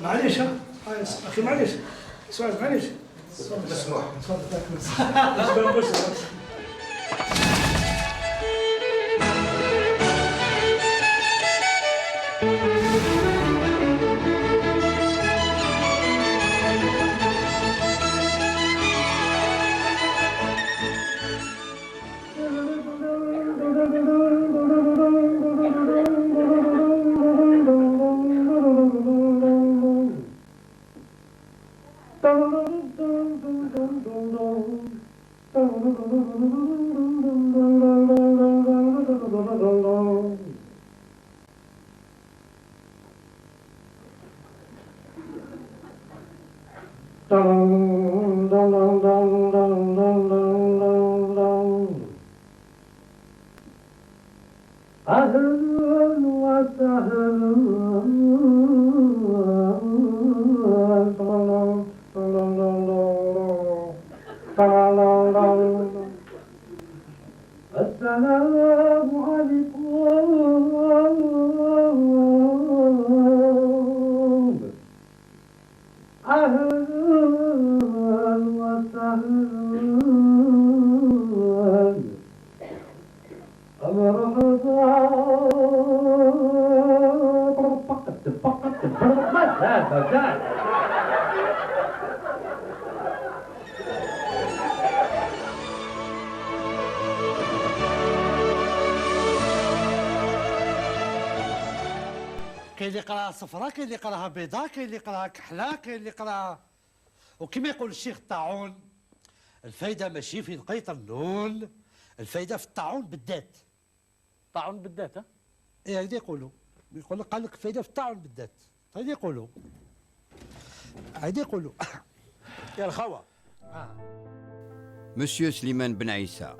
معليش اخي معليش سؤال معليش مسموح. كاين اللي يقراها صفراء، كاين اللي يقراها بيضاء، كاين اللي يقراها كحله، كاين اللي يقراها. وكما يقول الشيخ الطاعون، الفايده ماشي في نقيط النون، الفايده في الطاعون بالذات. طاعون بالذات؟ ها؟ ايه هكذا يقولوا. يقول لك قال لك الفايده في الطاعون بالذات. هكذا يقولوا. هكذا يقولوا. يا الخوا. Monsieur Slimane Ben Aïssa,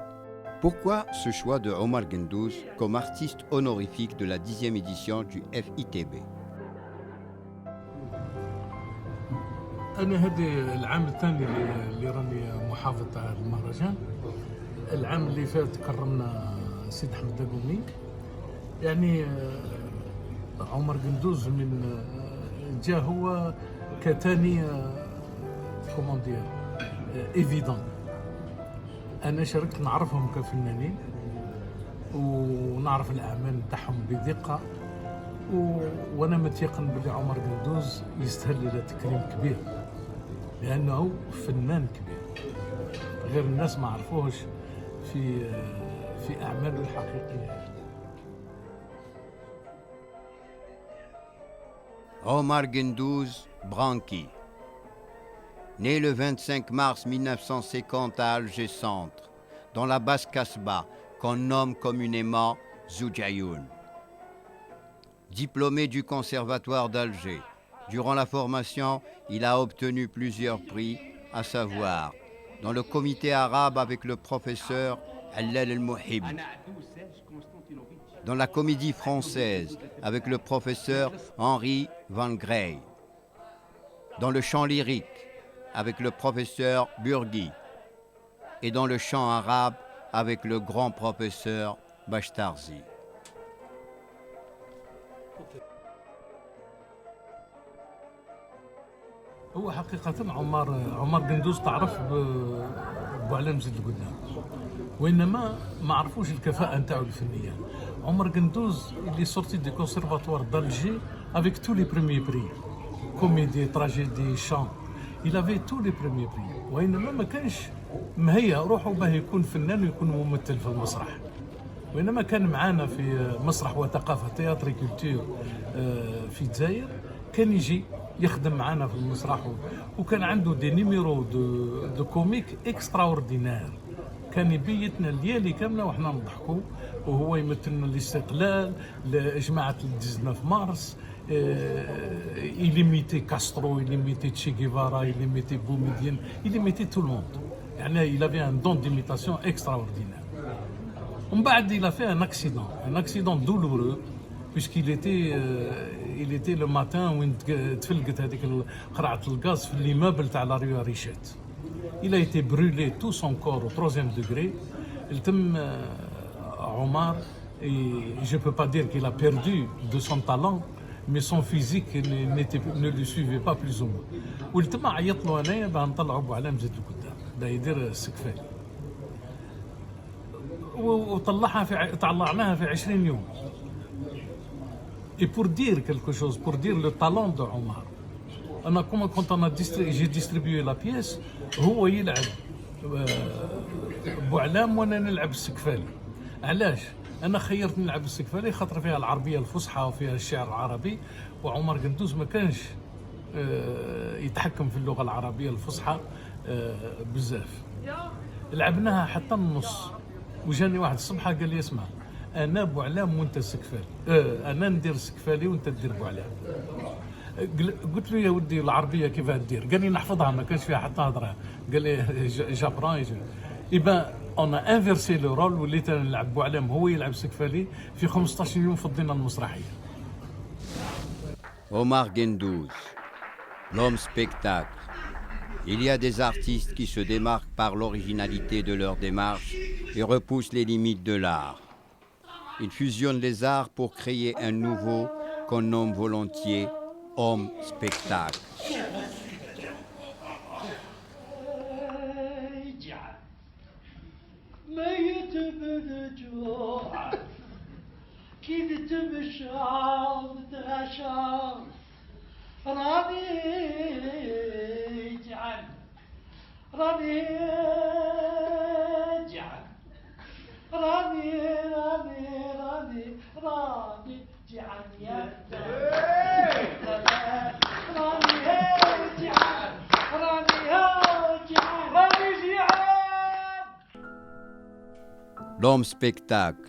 pourquoi ce choix de Omar Gendouz comme artiste honorifique de la 10e édition du FITB? أنا هذا العام الثاني اللي راني محافظ تاع المهرجان. العام اللي فات كرمنا سيد أحمد داقومي. يعني عمر قندوز من جا هو كتاني كومون دير ايفيدون. أنا شاركت نعرفهم كفنانين ونعرف الأعمال نتاعهم بدقة، وأنا متيقن بلي عمر قندوز يستاهل له تكريم كبير لأنه فنان كبير غير الناس ما عرفوهش في أعماله الحقيقية. Omar Gendouz Branqui, né le 25 mars 1950 à Alger Centre, dans la basse Kasbah, qu'on nomme communément Zoujayoun. Diplômé du Conservatoire d'Alger, durant la formation, il a obtenu plusieurs prix, à savoir dans le comité arabe avec le professeur Allal El-Mouhib, dans la comédie française avec le professeur Henri Van Grey, dans le chant lyrique avec le professeur Burgui et dans le chant arabe avec le grand professeur Bashtarzi. هو حقيقة عمر قندوز تعرف بوعلام زيد القدام، وإنما ما عرفوش الكفاءة نتاعو الفنية. عمر قندوز اللي sorti du conservatoire d'Alger avec tous les premiers prix، comédie, tragédie, chant، il avait tous les premiers prix، وإنما ما كانش مهيأ روحه باه يكون فنان ويكون ممثل في المسرح. وإنما كان معانا في مسرح وثقافة تياتري كولتور في الجزائر، كان يجي يخدم معنا في المسرح، وكان عنده دي نيميرو دو كوميك اكسترا اوردينير، كان يبيتنا الليالي كامله وحنا نضحكوا، وهو يمثلنا الاستقلال، جماعه 19 مارس، يليميتي كاسترو، يليميتي تشي جيفارا، يليميتي بوميديان، يليميتي تو الموند. يعني il avait un don d'imitation extraordinaire. ومن بعد il a fait un accident douloureux puisqu'il était le matin وين تفلقت هذيك قرعه الغاز في ليمابل تاع لا ريو ريشيت. Il a été brûlé tout son corps au 3e degré. التم عمر, et je peux pas dire qu'il a perdu de son talent, مي سون فيزيك ne lui suivait pas plus ou moins. ولتما عيط له انايا باه نطلعوا بوعلام زيد لقدام باه يدير السقفالي. طلعناها في 20 يوم. Et pour dire quelque chose, pour dire le talent de Omar, quand j'ai distribué la pièce, هو يلعب بوعلام وانا نلعب السقفالي. علاش؟ انا خيرت نلعب السقفالي خاطر فيها العربيه الفصحى وفيها الشعر العربي، وعمر قندوز ما كانش يتحكم في اللغه العربيه الفصحى بزاف. لعبناها حتى النص، وجاني واحد الصبحه قال لي اسمع انا بوعلام وانت السقفالي، انا ندير السقفالي وانت دير بوعلام. قلت له يا ودي العربيه كيفاه دير؟ قال لي نحفظها ما كانش فيها حتى هضره. قال لي جابران يبقى اون انفيرسي لو رول، وليت انا نلعب بوعلام هو يلعب السقفالي. في 15 يوم فضينا المسرحيه. Omar Gendouz, l'homme spectacle. Il y a des artistes qui se démarquent par l'originalité de leur démarche et repoussent les limites de l'art. Ils fusionnent les arts pour créer un nouveau qu'on nomme volontiers homme spectacle. L'homme spectacle,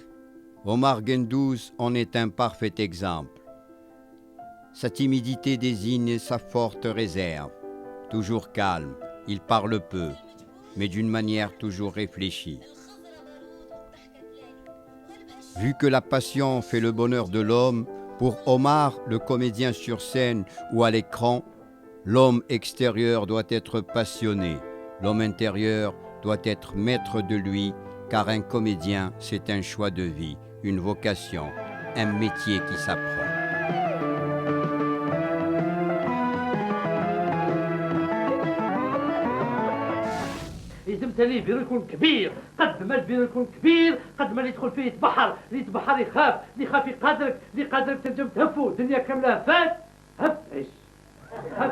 Omar Gendouz en est un parfait exemple. Sa timidité désigne sa forte réserve. Toujours calme, il parle peu, mais d'une manière toujours réfléchie. Vu que la passion fait le bonheur de l'homme, pour Omar, le comédien sur scène ou à l'écran, l'homme extérieur doit être passionné, l'homme intérieur doit être maître de lui, car un comédien, c'est un choix de vie, une vocation, un métier qui s'apprend. يلزم ثاني البيرو يكون كبير، قد ما البيرو يكون كبير قد ما اللي يدخل فيه يتبحر، اللي يتبحر يخاف، اللي يخاف يقادرك، اللي يقادرك تنجم تهفو، الدنيا كامله فات، هف عيش. هف.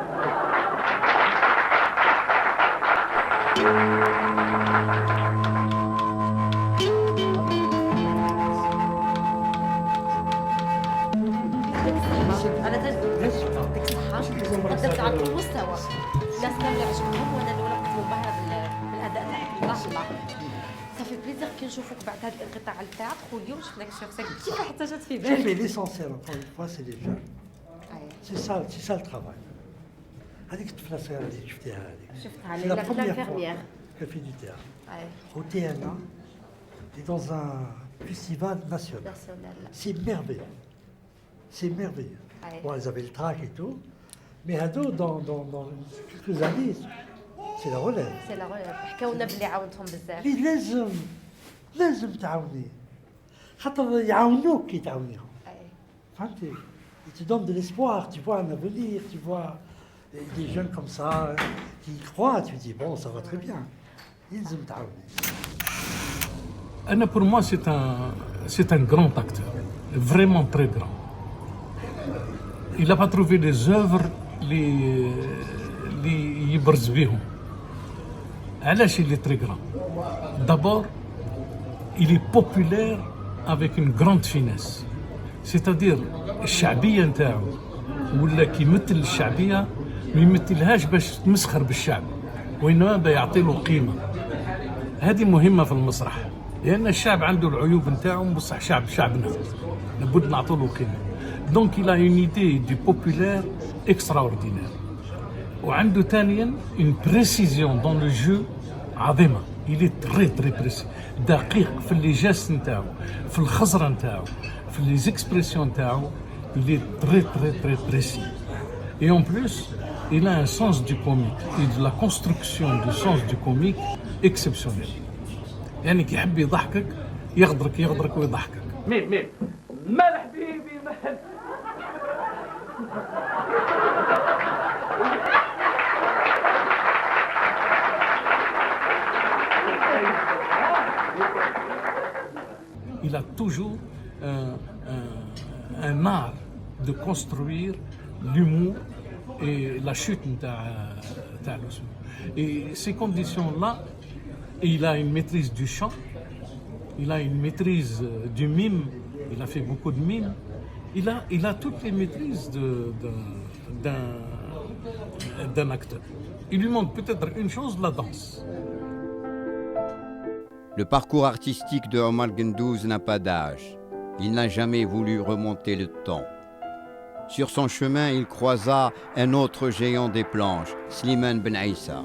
أنا يعطيك الصحة، قدمت على كل مستوى، الناس كاملة عجبتهم وأنا الأولى كنت منبهرة بالأداء تاعك، ما شاء الله. صافي بليزير كي نشوفوك بعد هذا الانقطاع التاعك، واليوم شفناك شخصك كيف حتى جات في بالي. شوفي ليسونسيال encore une fois c'est les jeunes. C'est ça le travail. هذيك الطفلة الصغيرة اللي شفتيها هذيك. شفتها لانفيرميير. Elle fait du théâtre. Au TNA, elle est dans un festival national. C'est merveilleux. C'est merveilleux. Bon, elles avaient le trac et tout, mais Hado, dans quelques années, c'est la relève. C'est la relève. حكاونا باللي عاونتهم بزاف. لازم تعاوني. خاطر يعاونوك كي تعاونيهم. فهمتي؟ Ils te donnent de l'espoir, tu vois un avenir, tu vois des jeunes comme ça qui y croient, tu dis bon, ça va très bien. لازم تعاوني. Anna, pour moi, c'est un grand acteur, vraiment très grand. Il n'a pas trouvé des œuvres اللي يبرز بهم. علاش il est très grand? D'abord, il est populaire avec une grande finesse. C'est-à-dire الشعبية نتاعو ولا كيمثل الشعبية ما يمثلهاش باش تمسخر بالشعب، وإنما بيعطي له قيمة. هذه مهمة في المسرح، لأن الشعب عنده العيوب نتاعو، بصح شعبنا لابد نعطوا له قيمة. Donc il a une idée du populaire extraordinaire. وعنده ثانيا une précision dans le jeu عظيمة. Il est très très précis، دقيق في les gestes نتاعو، في الخزرة نتاعو، في les expressions نتاعو. Il est très très très précis. Et en plus, il a un sens du comique et de la construction du sens du comique exceptionnel. يعني كي يحب يضحكك يغدرك ويضحكك. ميم مال حبيبي مال Il a toujours un art de construire l'humour et la chute de l'osmo. Et ces conditions-là, il a une maîtrise du chant, il a une maîtrise du mime, il a fait beaucoup de mimes, il a toutes les maîtrises d'un acteur. Il lui manque peut-être une chose, la danse. Le parcours artistique de Omar Guendouz n'a pas d'âge. Il n'a jamais voulu remonter le temps. Sur son chemin, il croisa un autre géant des planches, Slimane Ben Aïssa.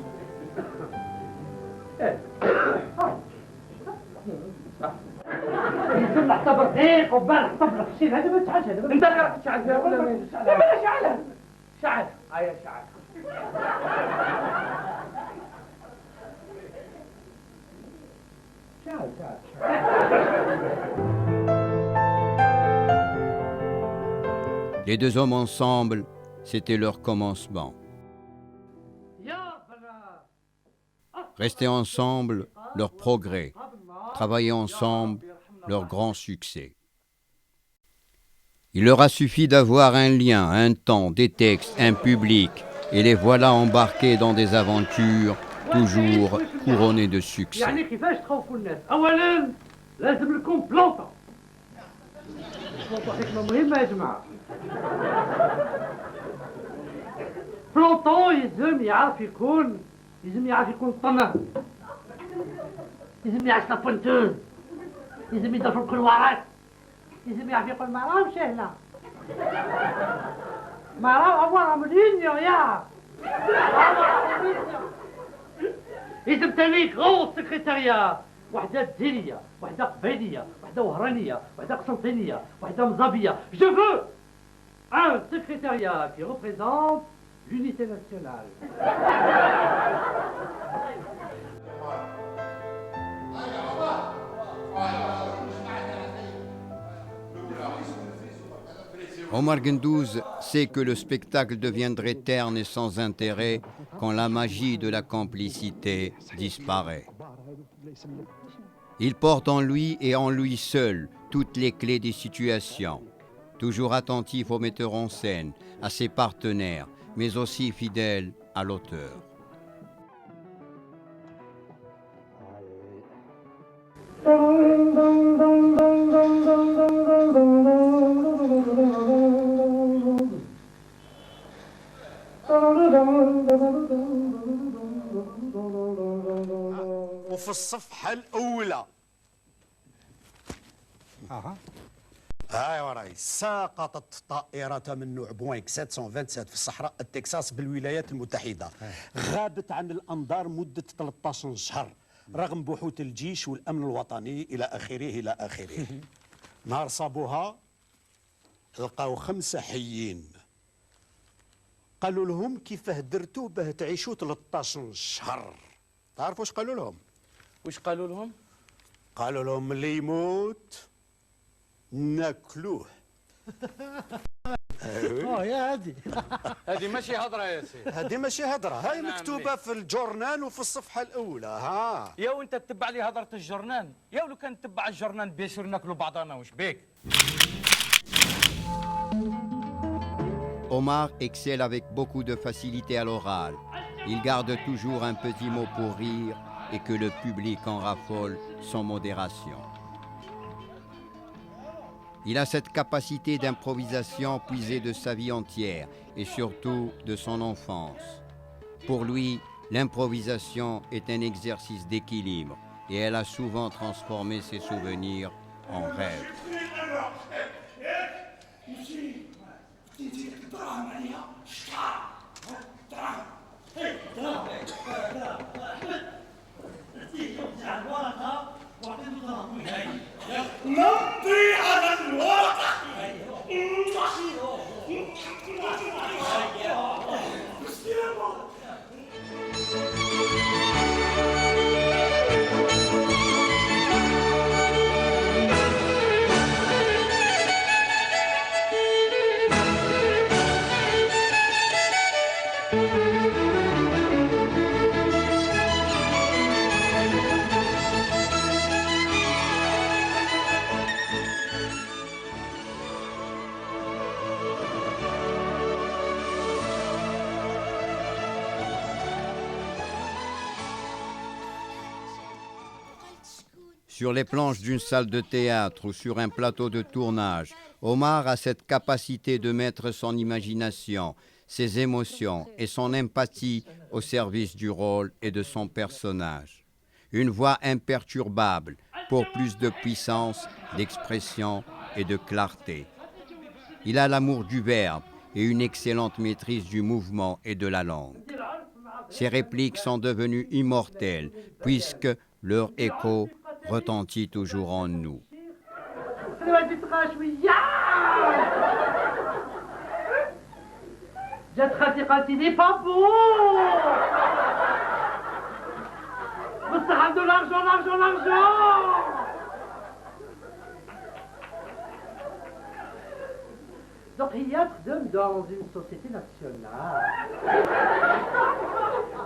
Les deux hommes ensemble, c'était leur commencement. Rester ensemble, leur progrès. Travailler ensemble, leur grand succès. Il leur a suffi d'avoir un lien, un temps, des textes, un public, et les voilà embarqués dans des aventures toujours couronnées de succès. بلونطون يلزم يعرف يكون طنان، يلزم يعرف لابونتون، يلزم يدير في الكلوارات، يلزم يعرف يقول ما راهم سهلة، ما راهم أبوها مليونيو يا يلزم تاني غوص سكرتاريا، وحدة جزائرية، وحدة قبيلية، وحدة وهرانية، وحدة قسنطينية، وحدة مزابية. Je veux un secrétariat qui représente l'unité nationale. Omar Guendouz sait que le spectacle deviendrait terne et sans intérêt quand la magie de la complicité disparaît. Il porte en lui et en lui seul toutes les clés des situations, toujours attentif au metteur en scène, à ses partenaires, mais aussi fidèle à l'auteur. وفي الصفحة الأولى هاي وراي سقطت طائرة من نوع بوينغ 727 في الصحراء التكساس بالولايات المتحدة. غابت عن الأنظار مدة 13 شهر رغم بحوث الجيش والأمن الوطني إلى آخره إلى آخره. نهار صابوها لقاو 5 حيين. قالوا لهم كيفاه درتوا باه تعيشوا 13 شهر. تعرفوا واش قالوا لهم؟ واش قالوا لهم؟ قالوا لهم اللي يموت ناكلوه. يا هادي هذه ماشي هضره يا سيدي، هذه ماشي هضره، هاي مكتوبه في الجورنان وفي الصفحه الاولى. ها يا وانت تتبع لي هضره الجرنان، يا ولو كان تتبع الجرنان بيسير ناكلوا بعضنا، واش بيك؟ Omar excelle avec beaucoup de facilité à l'oral. Il garde toujours un petit mot pour rire et que le public en raffole sans modération. Il a cette capacité d'improvisation puisée de sa vie entière et surtout de son enfance. Pour lui, l'improvisation est un exercice d'équilibre et elle a souvent transformé ses souvenirs en rêves. نمضي على الورقة. Sur les planches d'une salle de théâtre ou sur un plateau de tournage, Omar a cette capacité de mettre son imagination, ses émotions et son empathie au service du rôle et de son personnage. Une voix imperturbable pour plus de puissance, d'expression et de clarté. Il a l'amour du verbe et une excellente maîtrise du mouvement et de la langue. Ses répliques sont devenues immortelles puisque leur écho retentit toujours en nous. de l'argent, l'argent, l'argent. Donc il y a dans une société nationale.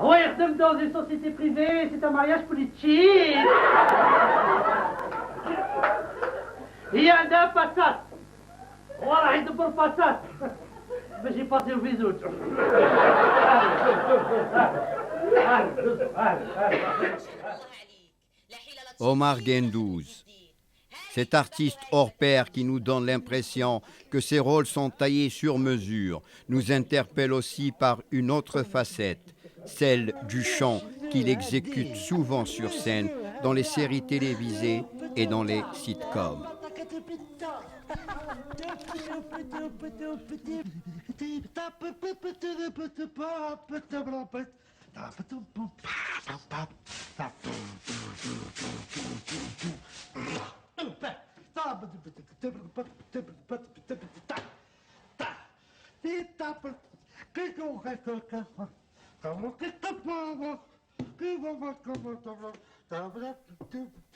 Oui, dans une société privée, c'est un mariage politique. Il y a un passat. Voilà, il pour passat. Mais j'ai passé au bisou. Omar Gendouz, cet artiste hors pair qui nous donne l'impression que ses rôles sont taillés sur mesure, nous interpelle aussi par une autre facette, celle du chant qu'il exécute souvent sur scène dans les séries télévisées et dans les sitcoms.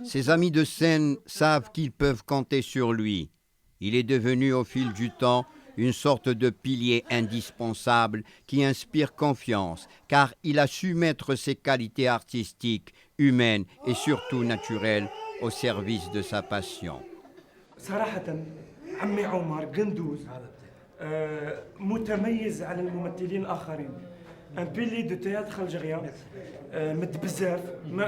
Ses amis de scène savent qu'ils peuvent compter sur lui. Il est devenu au fil du temps une sorte de pilier indispensable qui inspire confiance, car il a su mettre ses qualités artistiques, humaines et surtout naturelles au service de sa passion. صراحة عمي عمر قندوز متميز على الممثلين الآخرين. ان بيلي دو تياتر الجيريان مد بزاف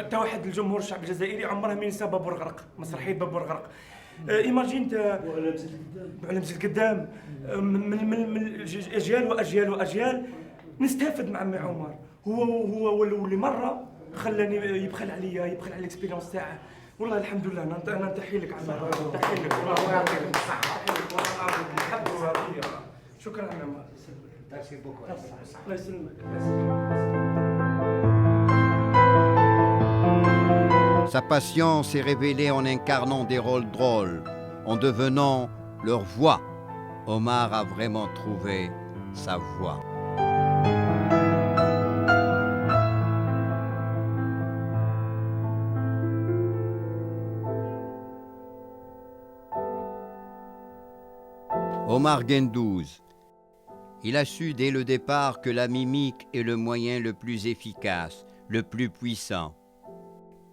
تا واحد الجمهور الشعب الجزائري عمره ما ينسى باب الغرق، مسرحية باب الغرق. ايماجين انت على مزيد قدام من اجيال واجيال واجيال نستافد مع عمي عمر. هو اللي مره خلاني يبخل عليا، يبخل على الاكسبيريونس تاعه. والله الحمد لله انا نتحي لك عمي، نتحي لك والله يعطيك الصحه، والله العظيم نحبك وراضي. شكرا عمي عمر. الله يسلمك. Sa passion s'est révélée en incarnant des rôles drôles, en devenant leur voix. Omar a vraiment trouvé sa voix. Omar Gendouz. Il a su dès le départ que la mimique est le moyen le plus efficace, le plus puissant.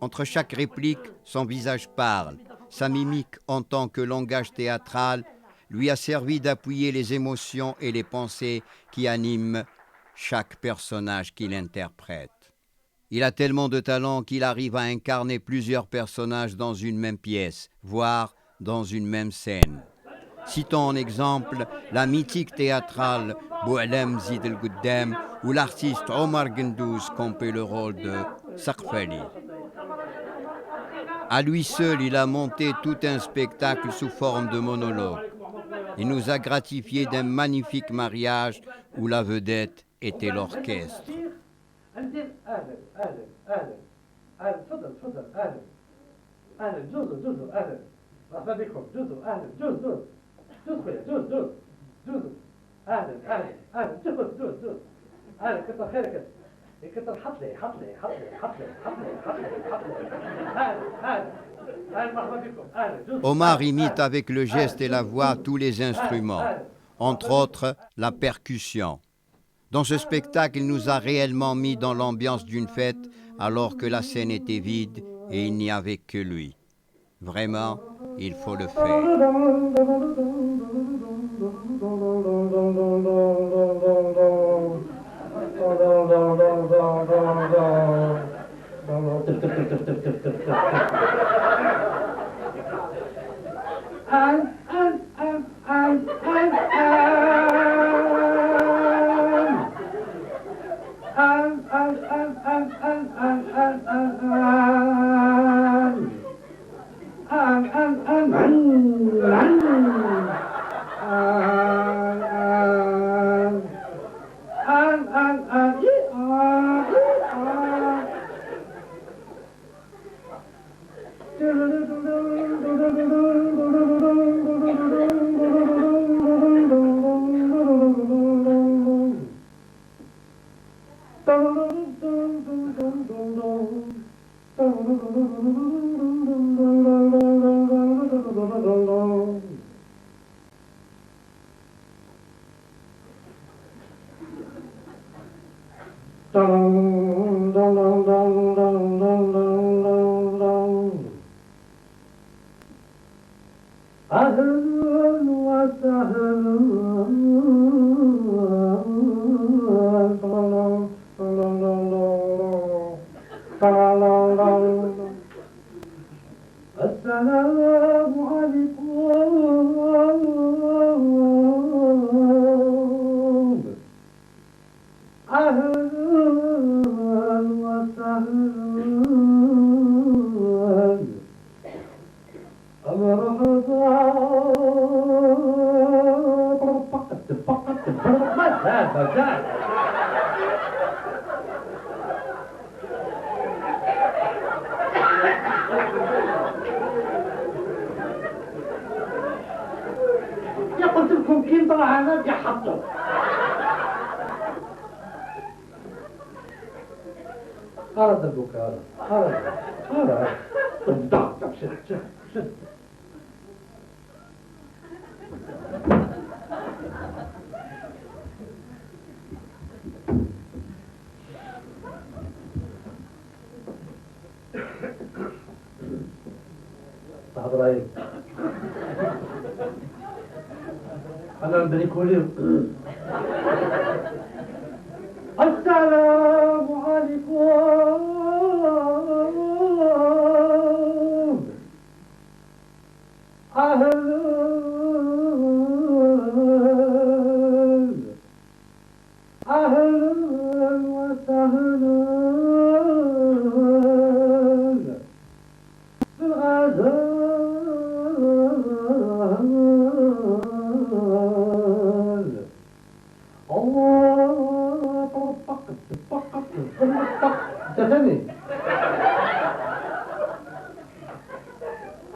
Entre chaque réplique, son visage parle. Sa mimique en tant que langage théâtral lui a servi d'appuyer les émotions et les pensées qui animent chaque personnage qu'il interprète. Il a tellement de talent qu'il arrive à incarner plusieurs personnages dans une même pièce, voire dans une même scène. Citons en exemple la mythique théâtrale Boualem Zid El Gouddam où l'artiste Omar Gendouz campait le rôle de Sarfali. À lui seul, il a monté tout un spectacle sous forme de monologue. Il nous a gratifié d'un magnifique mariage où la vedette était l'orchestre. Omar imite avec le geste et la voix tous les instruments, entre autres la percussion. Dans ce spectacle, il nous a réellement mis dans l'ambiance d'une fête alors que la scène était vide et il n'y avait que lui. Vraiment, il faut le faire. يا قلت لكم كي نطلع انا بدي احطه. هذا ابوك هذا طب شد صاحب رايك انا بريكولي. السلام عليكم. أهلا وسهلا بالغزال. الله طقت تفهمي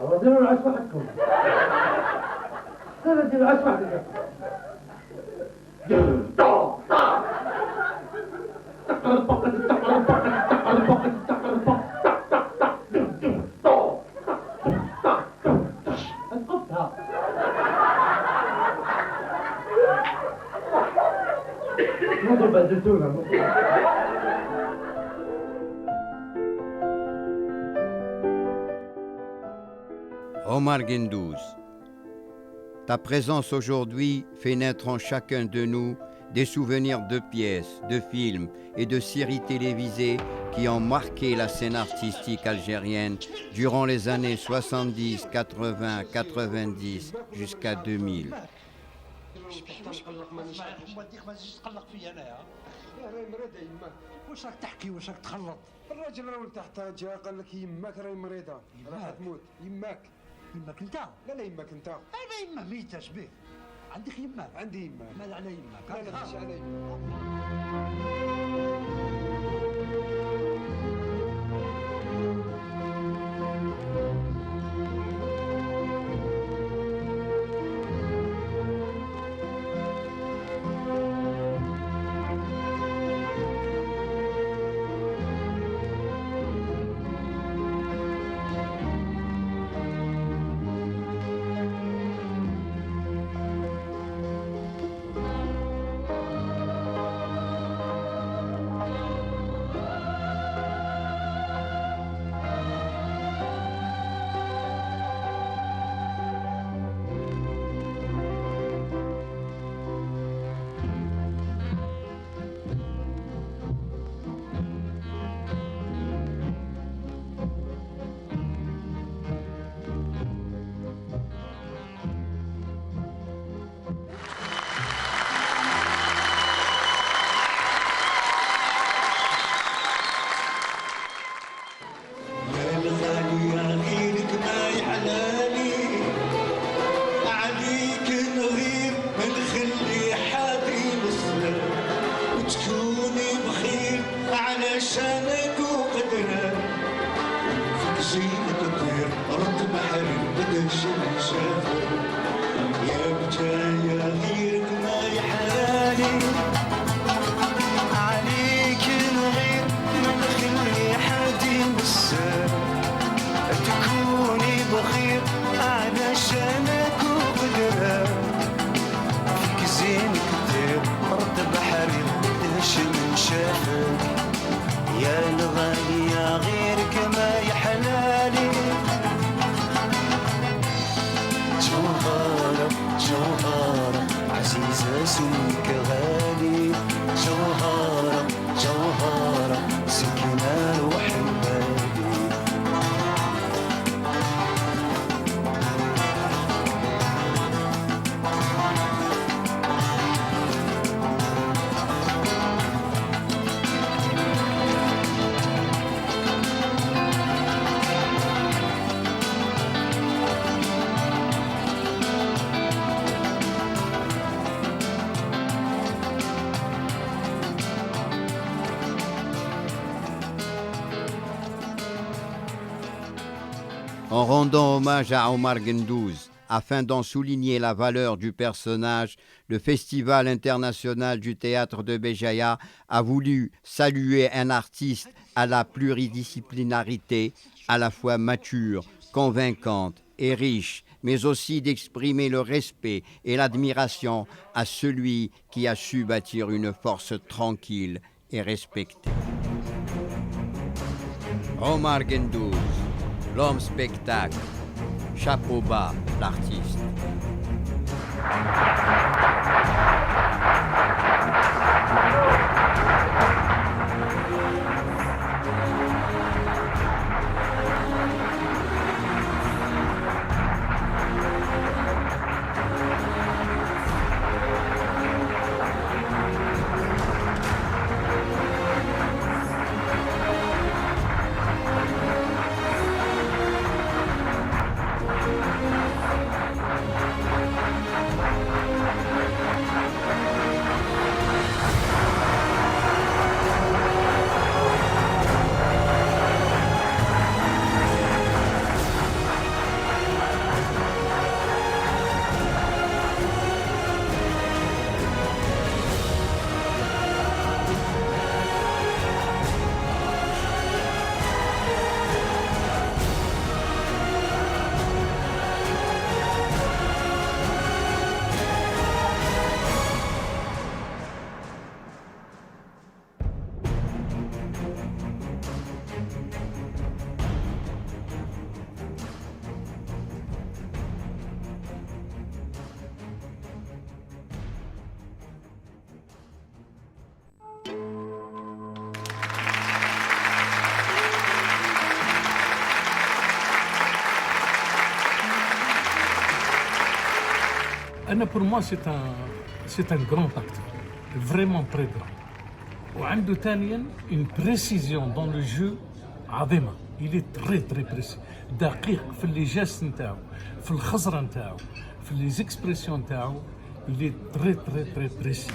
الله ديروا العش وحدكم. لا ديروا العش وحدكم. Omar Guendouz, ta présence aujourd'hui fait naître en chacun de nous des souvenirs de pièces, de films et de séries télévisées qui ont marqué la scène artistique algérienne durant les années 70, 80, 90 jusqu'à 2000. واش راك تحكي واش راك تخلط؟ الراجل راه تحت جا قال لك يماك راهي مريضه راح تموت. يماك انت؟ لا يماك انت. انا يما ميته شبيه؟ عندك يماك؟ عندي يماك. مال على يماك؟ لا ماشي على يماك. جوهرة عزيزة سمك غالي جوهرة جوهرة سكينة روح البالي En rendant hommage à Omar Gendouz, afin d'en souligner la valeur du personnage, le Festival international du théâtre de Béjaïa a voulu saluer un artiste à la pluridisciplinarité, à la fois mature, convaincante et riche, mais aussi d'exprimer le respect et l'admiration à celui qui a su bâtir une force tranquille et respectée. Omar Gendouz, l'homme spectacle, chapeau bas, l'artiste. Anna, pour moi, c'est un grand acteur, vraiment très grand. وعنده ثانيا une précision dans le jeu عظيمة. Il est très très précis. دقيق في les gestes نتاعو، في الخزرة نتاعو، في les expressions نتاعو. Il est très très très précis.